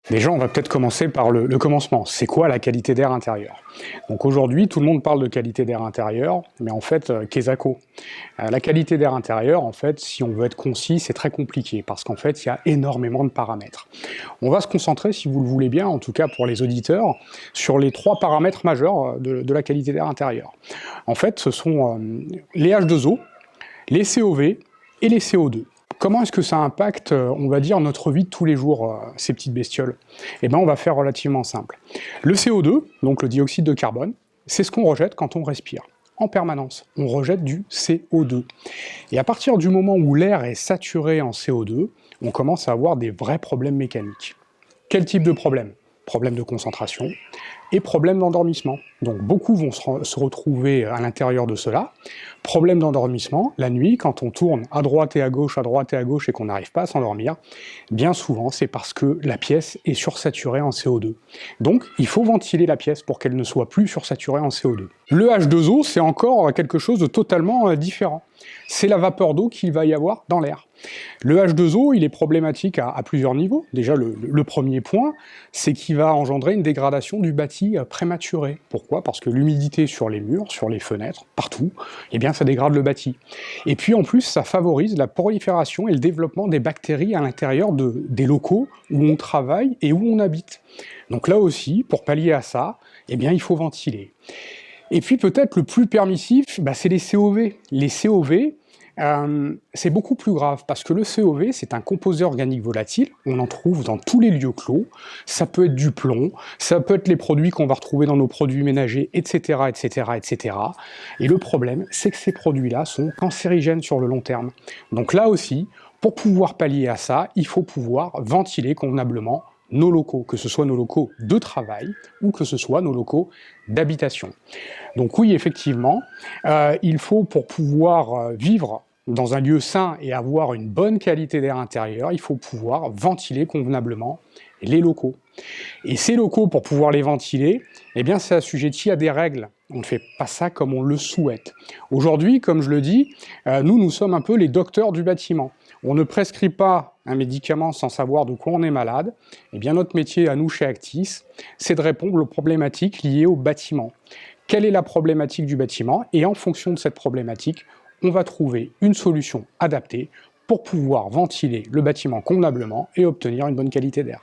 Déjà, on va peut-être commencer par le commencement. C'est quoi la qualité d'air intérieur? Donc aujourd'hui, tout le monde parle de qualité d'air intérieur, mais en fait, qu'est-ce que la qualité d'air intérieur, en fait, si on veut être concis, c'est très compliqué, parce qu'en fait, il y a énormément de paramètres. On va se concentrer, si vous le voulez bien, en tout cas pour les auditeurs, sur les 3 paramètres majeurs de la qualité d'air intérieur. En fait, ce sont les H2O, les COV et les CO2. Comment est-ce que ça impacte, on va dire, notre vie de tous les jours, ces petites bestioles? Eh bien, on va faire relativement simple. Le CO2, donc le dioxyde de carbone, c'est ce qu'on rejette quand on respire. En permanence, on rejette du CO2. Et à partir du moment où l'air est saturé en CO2, on commence à avoir des vrais problèmes mécaniques. Quel type de problème? Problème de concentration et problème d'endormissement. Donc beaucoup vont se retrouver à l'intérieur de cela. Problème d'endormissement, la nuit, quand on tourne à droite et à gauche et qu'on n'arrive pas à s'endormir, bien souvent c'est parce que la pièce est sursaturée en CO2. Donc il faut ventiler la pièce pour qu'elle ne soit plus sursaturée en CO2. Le H2O, c'est encore quelque chose de totalement différent. C'est la vapeur d'eau qu'il va y avoir dans l'air. Le H2O, il est problématique à plusieurs niveaux. Déjà, le premier point, c'est qu'il va engendrer une dégradation du bâti prématuré. Pourquoi? Parce que l'humidité sur les murs, sur les fenêtres, partout, eh bien, ça dégrade le bâti. Et puis, en plus, ça favorise la prolifération et le développement des bactéries à l'intérieur des locaux où on travaille et où on habite. Donc là aussi, pour pallier à ça, eh bien, il faut ventiler. Et puis peut-être le plus permissif, c'est les COV. Les COV, c'est beaucoup plus grave, parce que le COV, c'est un composé organique volatile, on en trouve dans tous les lieux clos, ça peut être du plomb, ça peut être les produits qu'on va retrouver dans nos produits ménagers, etc., etc., etc. Et le problème, c'est que ces produits-là sont cancérigènes sur le long terme. Donc là aussi, pour pouvoir pallier à ça, il faut pouvoir ventiler convenablement nos locaux, que ce soit nos locaux de travail ou que ce soit nos locaux d'habitation. Donc oui, effectivement, il faut, pour pouvoir vivre dans un lieu sain et avoir une bonne qualité d'air intérieur, il faut pouvoir ventiler convenablement les locaux. Et ces locaux, pour pouvoir les ventiler, eh bien, c'est assujetti à des règles. On ne fait pas ça comme on le souhaite. Aujourd'hui, comme je le dis, nous sommes un peu les docteurs du bâtiment. On ne prescrit pas un médicament sans savoir de quoi on est malade. Eh bien, notre métier à nous chez Actis, c'est de répondre aux problématiques liées au bâtiment. Quelle est la problématique du bâtiment? Et en fonction de cette problématique, on va trouver une solution adaptée pour pouvoir ventiler le bâtiment convenablement et obtenir une bonne qualité d'air.